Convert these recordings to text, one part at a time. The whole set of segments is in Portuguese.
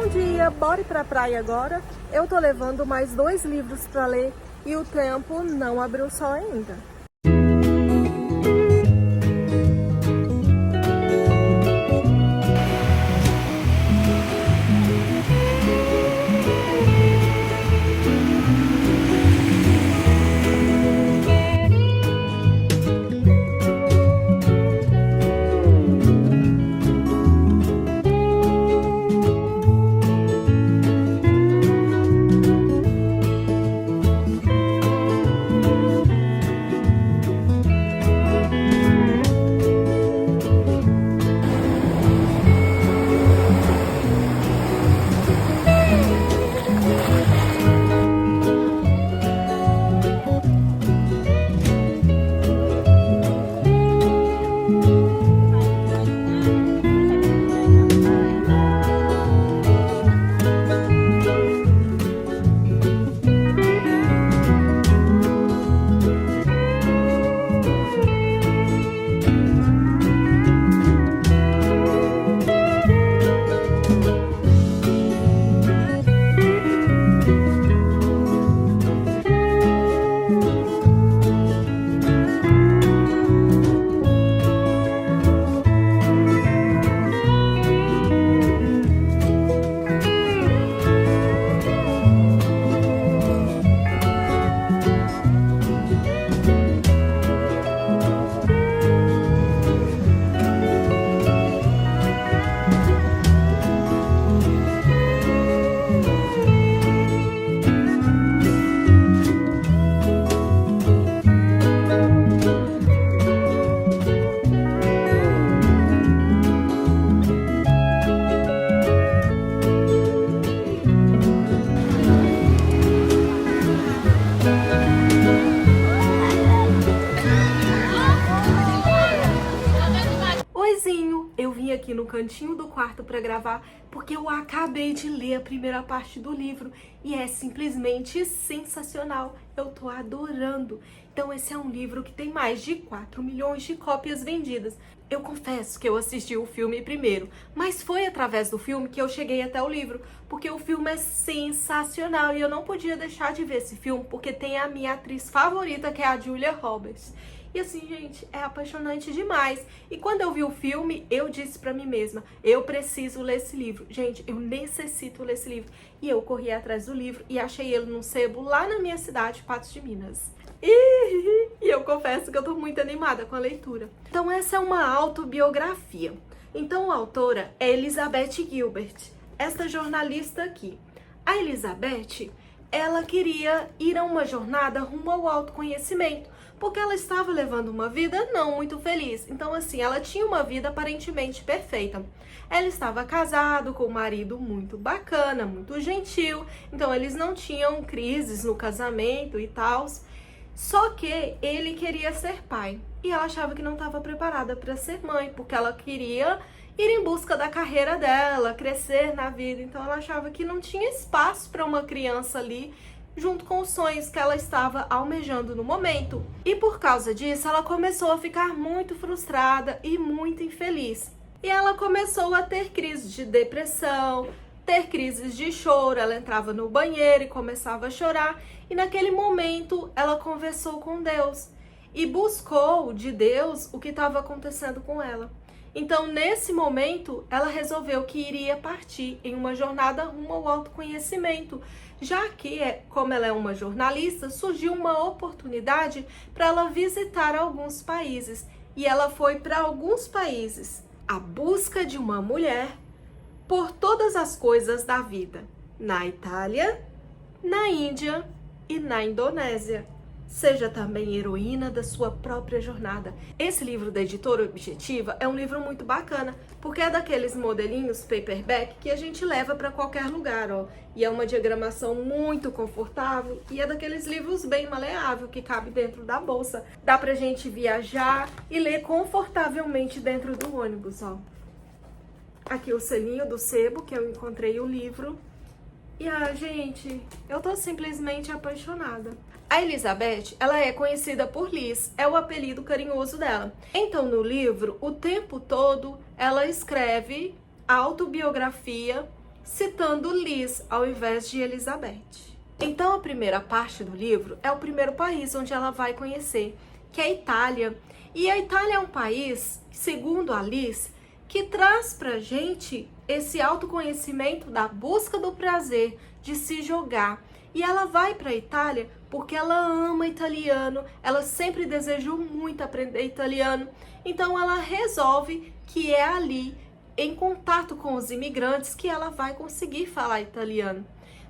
Bom dia, bora ir pra praia agora? Eu tô levando mais 2 livros pra ler e o tempo não abriu o sol ainda. Oizinho, eu vim aqui no cantinho do quarto para gravar porque eu acabei de ler a primeira parte do livro e é simplesmente sensacional. Eu tô adorando. Então esse é um livro que tem mais de 4 milhões de cópias vendidas. Eu confesso que eu assisti o filme primeiro, mas foi através do filme que eu cheguei até o livro, porque o filme é sensacional e eu não podia deixar de ver esse filme porque tem a minha atriz favorita, que é a Julia Roberts. E assim, gente, é apaixonante demais. E quando eu vi o filme, eu disse pra mim mesma, eu preciso ler esse livro. Gente, eu necessito ler esse livro. E eu corri atrás do livro e achei ele num sebo lá na minha cidade, Patos de Minas. E eu confesso que eu tô muito animada com a leitura. Então essa é uma autobiografia. Então a autora é Elizabeth Gilbert, esta jornalista aqui. A Elizabeth, ela queria ir a uma jornada rumo ao autoconhecimento, porque ela estava levando uma vida não muito feliz. Então, assim, ela tinha uma vida aparentemente perfeita. Ela estava casada com um marido muito bacana, muito gentil. Então, eles não tinham crises no casamento e tal. Só que ele queria ser pai. E ela achava que não estava preparada para ser mãe, porque ela queria ir em busca da carreira dela, crescer na vida. Então, ela achava que não tinha espaço para uma criança ali, junto com os sonhos que ela estava almejando no momento. E por causa disso, ela começou a ficar muito frustrada e muito infeliz. E ela começou a ter crises de depressão, ter crises de choro. Ela entrava no banheiro e começava a chorar. E naquele momento, ela conversou com Deus e buscou de Deus o que estava acontecendo com ela. Então, nesse momento, ela resolveu que iria partir em uma jornada rumo ao autoconhecimento, já que, como ela é uma jornalista, surgiu uma oportunidade para ela visitar alguns países. E ela foi para alguns países à busca de uma mulher por todas as coisas da vida, na Itália, na Índia e na Indonésia. Seja também heroína da sua própria jornada. Esse livro da editora Objetiva é um livro muito bacana, porque é daqueles modelinhos paperback que a gente leva para qualquer lugar, ó. E é uma diagramação muito confortável e é daqueles livros bem maleável que cabe dentro da bolsa. Dá pra gente viajar e ler confortavelmente dentro do ônibus, ó. Aqui o selinho do sebo que eu encontrei o livro. E gente, eu tô simplesmente apaixonada. A Elizabeth, ela é conhecida por Liz, é o apelido carinhoso dela. Então, no livro, o tempo todo, ela escreve autobiografia citando Liz ao invés de Elizabeth. Então a primeira parte do livro é o primeiro país onde ela vai conhecer, que é a Itália. E a Itália é um país, segundo a Liz, que traz pra gente esse autoconhecimento da busca do prazer, de se jogar. E ela vai para a Itália porque ela ama italiano, ela sempre desejou muito aprender italiano. Então ela resolve que é ali, em contato com os imigrantes, que ela vai conseguir falar italiano.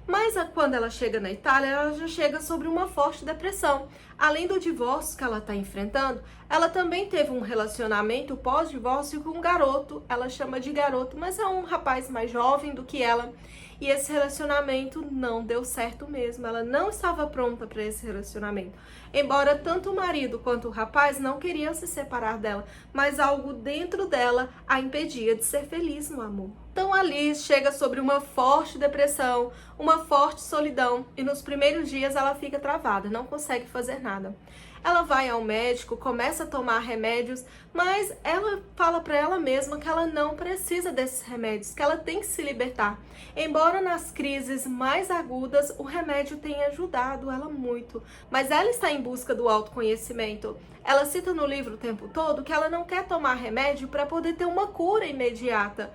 Mas quando ela chega na Itália, ela já chega sobre uma forte depressão. Além do divórcio que ela está enfrentando, ela também teve um relacionamento pós-divórcio com um garoto. Ela chama de garoto, mas é um rapaz mais jovem do que ela. E esse relacionamento não deu certo mesmo. Ela não estava pronta para esse relacionamento. Embora tanto o marido quanto o rapaz não queriam se separar dela, mas algo dentro dela a impedia de ser feliz no amor. Então a Liz chega sobre uma forte depressão, uma forte solidão, e nos primeiros dias ela fica travada, não consegue fazer nada. Ela vai ao médico, começa a tomar remédios, mas ela fala para ela mesma que ela não precisa desses remédios, que ela tem que se libertar. Embora nas crises mais agudas o remédio tenha ajudado ela muito, mas ela está em busca do autoconhecimento. Ela cita no livro o tempo todo que ela não quer tomar remédio para poder ter uma cura imediata,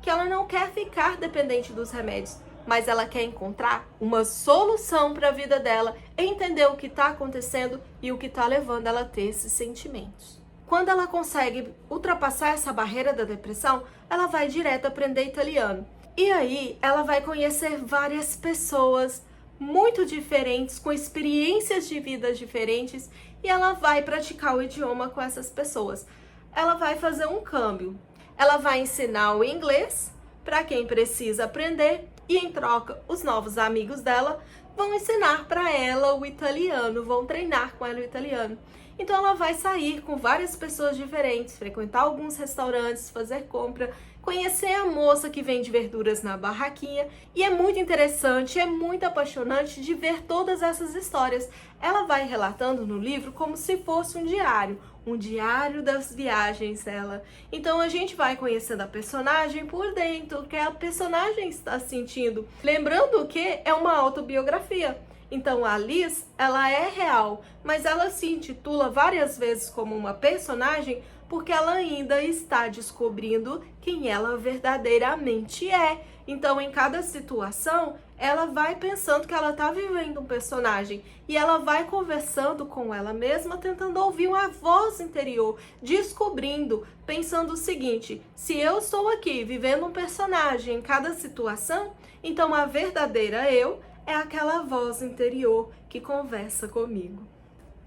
que ela não quer ficar dependente dos remédios, mas ela quer encontrar uma solução para a vida dela, entender o que está acontecendo e o que está levando ela a ter esses sentimentos. Quando ela consegue ultrapassar essa barreira da depressão, ela vai direto aprender italiano. E aí ela vai conhecer várias pessoas muito diferentes, com experiências de vida diferentes, e ela vai praticar o idioma com essas pessoas. Ela vai fazer um câmbio. Ela vai ensinar o inglês para quem precisa aprender, e em troca, os novos amigos dela vão ensinar para ela o italiano, vão treinar com ela o italiano. Então ela vai sair com várias pessoas diferentes, frequentar alguns restaurantes, fazer compra, conhecer a moça que vende verduras na barraquinha. E é muito interessante, é muito apaixonante de ver todas essas histórias. Ela vai relatando no livro como se fosse um diário das viagens dela. Então a gente vai conhecendo a personagem por dentro, o que a personagem está sentindo. Lembrando que é uma autobiografia. Então a Liz, ela é real, mas ela se intitula várias vezes como uma personagem porque ela ainda está descobrindo quem ela verdadeiramente é. Então, em cada situação, ela vai pensando que ela está vivendo um personagem e ela vai conversando com ela mesma, tentando ouvir uma voz interior, descobrindo, pensando o seguinte: se eu estou aqui vivendo um personagem em cada situação, então a verdadeira eu é aquela voz interior que conversa comigo.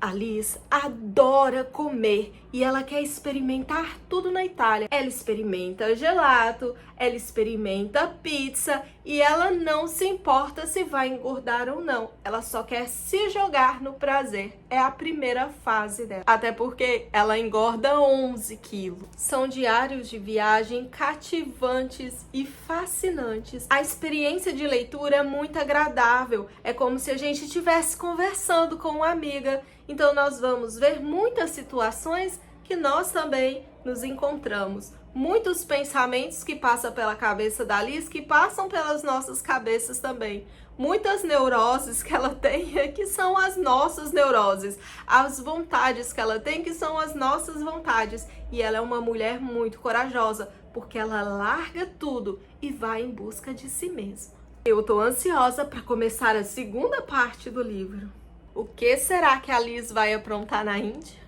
A Liz adora comer e ela quer experimentar tudo na Itália. Ela experimenta gelato, ela experimenta pizza e ela não se importa se vai engordar ou não. Ela só quer se jogar no prazer. É a primeira fase dela. Até porque ela engorda 11 quilos. São diários de viagem cativantes e fascinantes. A experiência de leitura é muito agradável. É como se a gente estivesse conversando com uma amiga. Então nós vamos ver muitas situações que nós também nos encontramos. Muitos pensamentos que passam pela cabeça da Liz, que passam pelas nossas cabeças também. Muitas neuroses que ela tem, que são as nossas neuroses. As vontades que ela tem, que são as nossas vontades. E ela é uma mulher muito corajosa, porque ela larga tudo e vai em busca de si mesma. Eu tô ansiosa para começar a segunda parte do livro. O que será que a Liz vai aprontar na Índia?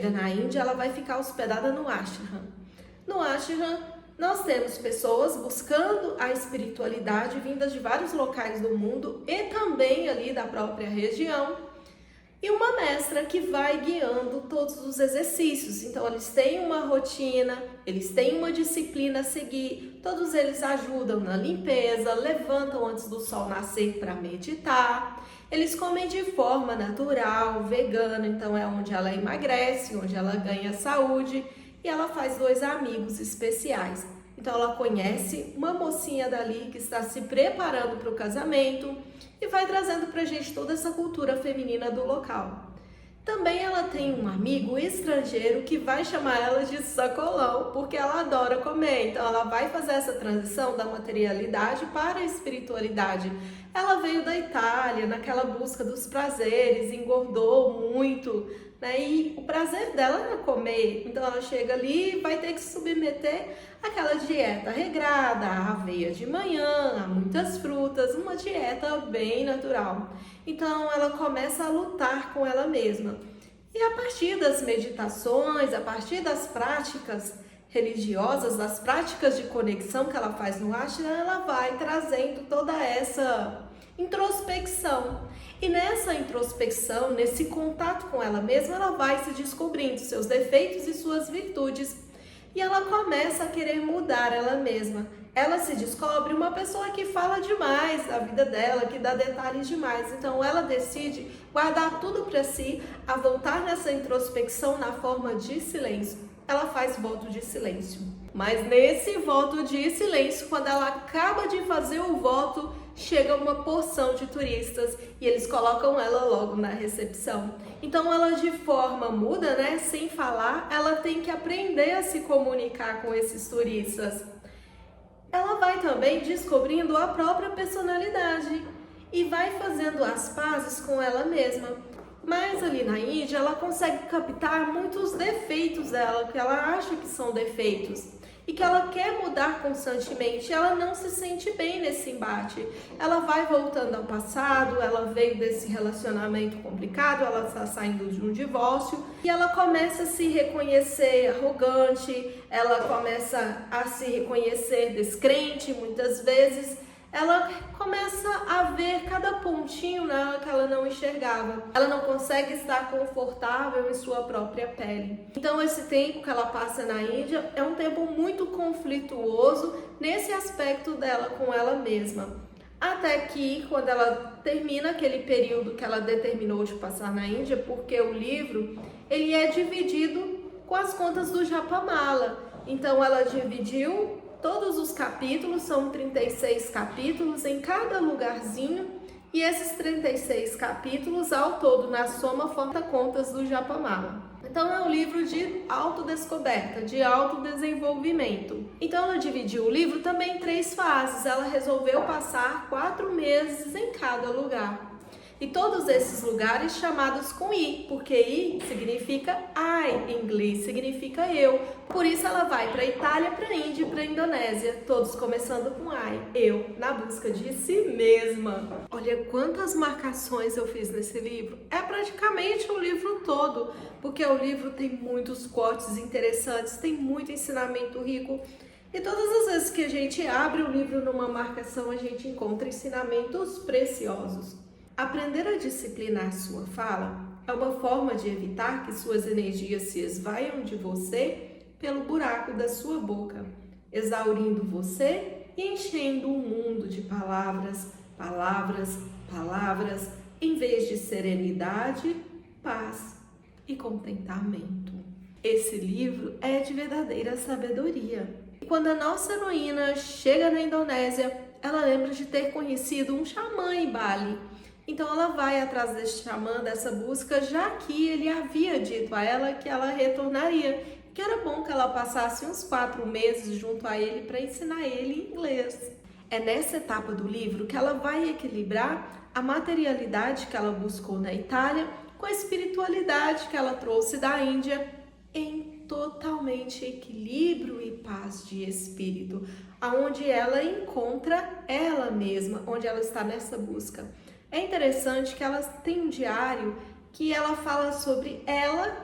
chega na Índia, ela vai ficar hospedada no ashram. No ashram, nós temos pessoas buscando a espiritualidade vindas de vários locais do mundo e também ali da própria região. E uma mestra que vai guiando todos os exercícios. Então, eles têm uma rotina, eles têm uma disciplina a seguir, todos eles ajudam na limpeza, levantam antes do sol nascer para meditar. Eles comem de forma natural, vegana, então é onde ela emagrece, onde ela ganha saúde. E ela faz 2 amigos especiais. Então ela conhece uma mocinha dali que está se preparando para o casamento e vai trazendo para a gente toda essa cultura feminina do local. Também ela tem um amigo estrangeiro que vai chamar ela de sacolão, porque ela adora comer. Então ela vai fazer essa transição da materialidade para a espiritualidade. Ela veio da Itália, naquela busca dos prazeres, engordou muito, né? E o prazer dela era comer. Então ela chega ali e vai ter que se submeter àquela dieta regrada, a aveia de manhã, a muitas frutas, uma dieta bem natural. Então ela começa a lutar com ela mesma. E a partir das meditações, a partir das práticas religiosas, das práticas de conexão que ela faz no ashram, ela vai trazendo toda essa introspecção. E nessa introspecção, nesse contato com ela mesma, ela vai se descobrindo seus defeitos e suas virtudes. E ela começa a querer mudar ela mesma. Ela se descobre uma pessoa que fala demais da vida dela, que dá detalhes demais. Então ela decide guardar tudo para si, a voltar nessa introspecção na forma de silêncio. Ela faz voto de silêncio. Mas nesse voto de silêncio, quando ela acaba de fazer o voto, chega uma porção de turistas e eles colocam ela logo na recepção. Então ela de forma muda, né, sem falar, ela tem que aprender a se comunicar com esses turistas. Ela vai também descobrindo a própria personalidade e vai fazendo as pazes com ela mesma. Mas ali na Índia ela consegue captar muitos defeitos dela, que ela acha que são defeitos e que ela quer mudar constantemente. Ela não se sente bem nesse embate. Ela vai voltando ao passado, ela veio desse relacionamento complicado, ela está saindo de um divórcio e ela começa a se reconhecer arrogante, ela começa a se reconhecer descrente muitas vezes. Ela começa a ver cada pontinho nela que ela não enxergava. Ela não consegue estar confortável em sua própria pele. Então esse tempo que ela passa na Índia é um tempo muito conflituoso nesse aspecto dela com ela mesma. Até que quando ela termina aquele período que ela determinou de passar na Índia, porque o livro ele é dividido com as contas do Japamala. Então ela dividiu todos os capítulos, são 36 capítulos em cada lugarzinho, e esses 36 capítulos, ao todo, na soma, formam contas do Japamala. Então é um livro de autodescoberta, de autodesenvolvimento. Então ela dividiu o livro também em 3 fases, ela resolveu passar 4 meses em cada lugar. E todos esses lugares chamados com I, porque I significa I em inglês, significa eu. Por isso ela vai para a Itália, para a Índia e para a Indonésia, todos começando com I, eu, na busca de si mesma. Olha quantas marcações eu fiz nesse livro. É praticamente o livro todo, porque o livro tem muitos cortes interessantes, tem muito ensinamento rico. E todas as vezes que a gente abre o livro numa marcação, a gente encontra ensinamentos preciosos. Aprender a disciplinar sua fala é uma forma de evitar que suas energias se esvaiam de você pelo buraco da sua boca, exaurindo você e enchendo o mundo de palavras, palavras, palavras, em vez de serenidade, paz e contentamento. Esse livro é de verdadeira sabedoria. E quando a nossa heroína chega na Indonésia, ela lembra de ter conhecido um xamã em Bali. Então ela vai atrás desse xamã, dessa busca, já que ele havia dito a ela que ela retornaria, que era bom que ela passasse uns 4 meses junto a ele para ensinar ele inglês. É nessa etapa do livro que ela vai equilibrar a materialidade que ela buscou na Itália com a espiritualidade que ela trouxe da Índia em totalmente equilíbrio e paz de espírito, aonde ela encontra ela mesma, onde ela está nessa busca. É interessante que ela tem um diário que ela fala sobre ela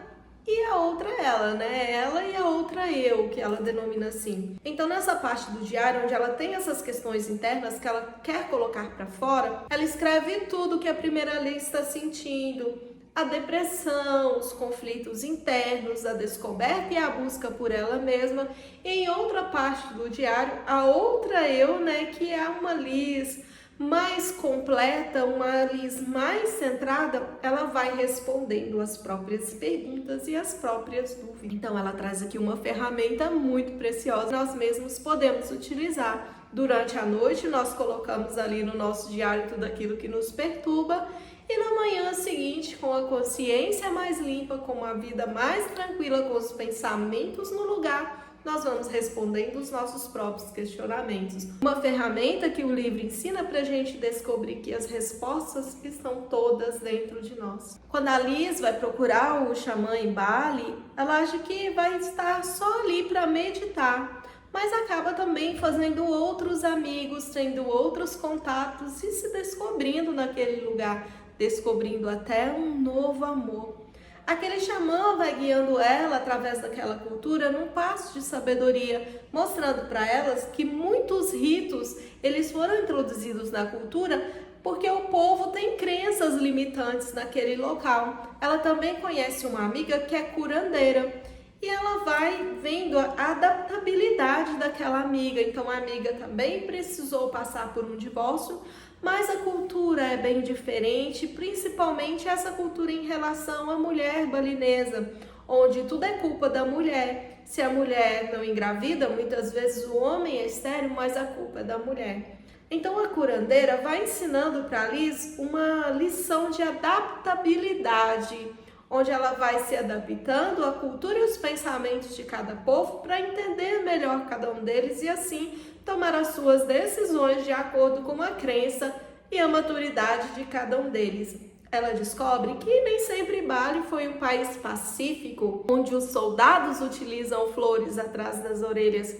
e a outra ela, né? Ela e a outra eu, que ela denomina assim. Então, nessa parte do diário, onde ela tem essas questões internas que ela quer colocar para fora, ela escreve tudo que a primeira Liz está sentindo, a depressão, os conflitos internos, a descoberta e a busca por ela mesma. E em outra parte do diário, a outra eu, né, que é uma Liz mais completa, uma Liz mais centrada, ela vai respondendo as próprias perguntas e as próprias dúvidas. Então ela traz aqui uma ferramenta muito preciosa, nós mesmos podemos utilizar. Durante a noite nós colocamos ali no nosso diário tudo aquilo que nos perturba e na manhã seguinte, com a consciência mais limpa, com uma vida mais tranquila, com os pensamentos no lugar, nós vamos respondendo os nossos próprios questionamentos. Uma ferramenta que o livro ensina para a gente descobrir que as respostas estão todas dentro de nós. Quando a Liz vai procurar o xamã em Bali, ela acha que vai estar só ali para meditar, mas acaba também fazendo outros amigos, tendo outros contatos e se descobrindo naquele lugar, descobrindo até um novo amor. Aquele xamã vai guiando ela através daquela cultura num passo de sabedoria, mostrando para elas que muitos ritos eles foram introduzidos na cultura porque o povo tem crenças limitantes naquele local. Ela também conhece uma amiga que é curandeira e ela vai vendo a adaptabilidade daquela amiga. Então a amiga também precisou passar por um divórcio, mas a cultura é bem diferente, principalmente essa cultura em relação à mulher balinesa, onde tudo é culpa da mulher. Se a mulher não engravida, muitas vezes o homem é estéril, mas a culpa é da mulher. Então a curandeira vai ensinando para Liz uma lição de adaptabilidade, onde ela vai se adaptando à cultura e os pensamentos de cada povo para entender melhor cada um deles e assim tomar as suas decisões de acordo com a crença e a maturidade de cada um deles. Ela descobre que nem sempre Bali foi um país pacífico, onde os soldados utilizam flores atrás das orelhas,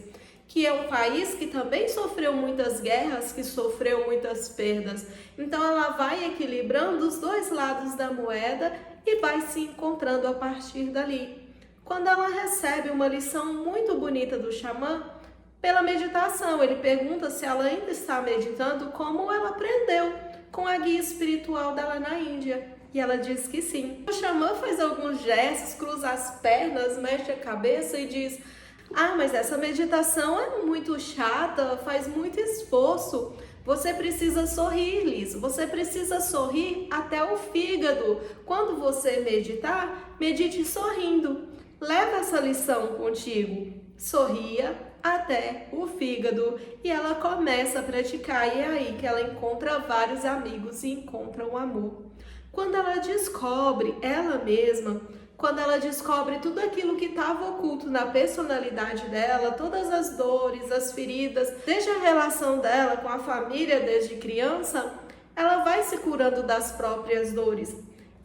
que é um país que também sofreu muitas guerras, que sofreu muitas perdas. Então ela vai equilibrando os dois lados da moeda e vai se encontrando a partir dali. Quando ela recebe uma lição muito bonita do xamã, pela meditação, ele pergunta se ela ainda está meditando como ela aprendeu com a guia espiritual dela na Índia. E ela diz que sim. O xamã faz alguns gestos, cruza as pernas, mexe a cabeça e diz: ah, mas essa meditação é muito chata, faz muito esforço. Você precisa sorrir, Liz. Você precisa sorrir até o fígado. Quando você meditar, medite sorrindo. Leva essa lição contigo. Sorria até o fígado. E ela começa a praticar. E é aí que ela encontra vários amigos e encontra um amor. Quando ela descobre ela mesma, quando ela descobre tudo aquilo que estava oculto na personalidade dela, todas as dores, as feridas, desde a relação dela com a família desde criança, ela vai se curando das próprias dores.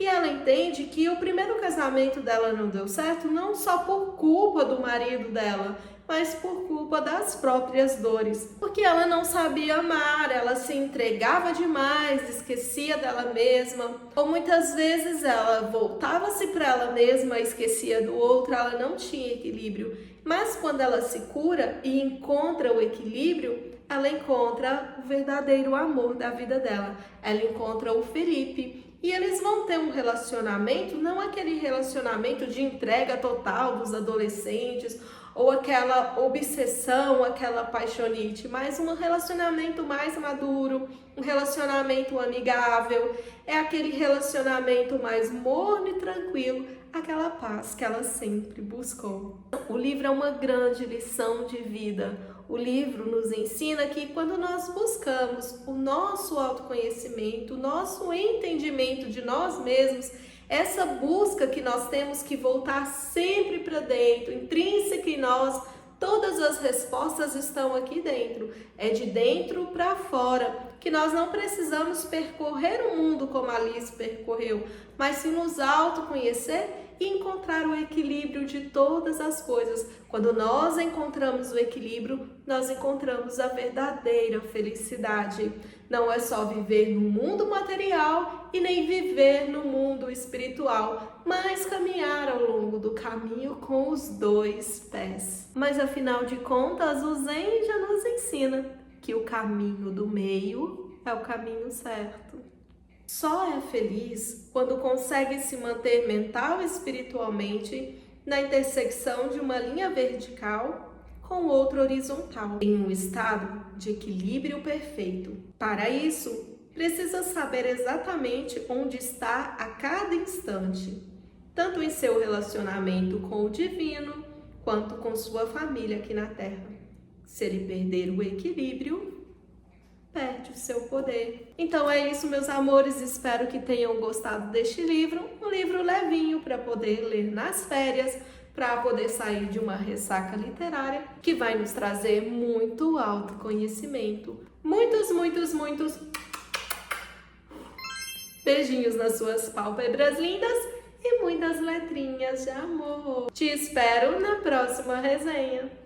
E ela entende que o primeiro casamento dela não deu certo, não só por culpa do marido dela, mas por culpa das próprias dores. Porque ela não sabia amar, ela se entregava demais, esquecia dela mesma. Ou muitas vezes ela voltava-se para ela mesma, esquecia do outro, ela não tinha equilíbrio. Mas quando ela se cura e encontra o equilíbrio, ela encontra o verdadeiro amor da vida dela. Ela encontra o Felipe. E eles vão ter um relacionamento, não aquele relacionamento de entrega total dos adolescentes, ou aquela obsessão, aquela paixonite, mas um relacionamento mais maduro, um relacionamento amigável, é aquele relacionamento mais morno e tranquilo, aquela paz que ela sempre buscou. O livro é uma grande lição de vida. O livro nos ensina que quando nós buscamos o nosso autoconhecimento, o nosso entendimento de nós mesmos, essa busca que nós temos que voltar sempre para dentro, intrínseca em nós, todas as respostas estão aqui dentro. É de dentro para fora, que nós não precisamos percorrer o mundo como a Liz percorreu, mas sim nos autoconhecer e encontrar o equilíbrio de todas as coisas. Quando nós encontramos o equilíbrio, nós encontramos a verdadeira felicidade. Não é só viver no mundo material e nem viver no mundo espiritual, mas caminhar ao longo do caminho com os dois pés. Mas afinal de contas, o Zen já nos ensina que o caminho do meio é o caminho certo. Só é feliz quando consegue se manter mental e espiritualmente na intersecção de uma linha vertical com outra horizontal, em um estado de equilíbrio perfeito. Para isso, precisa saber exatamente onde está a cada instante, tanto em seu relacionamento com o divino, quanto com sua família aqui na Terra. Se ele perder o equilíbrio, perde o seu poder. Então é isso, meus amores, espero que tenham gostado deste livro, um livro levinho para poder ler nas férias, para poder sair de uma ressaca literária que vai nos trazer muito autoconhecimento. Muitos beijinhos nas suas pálpebras lindas e muitas letrinhas de amor. Te espero na próxima resenha.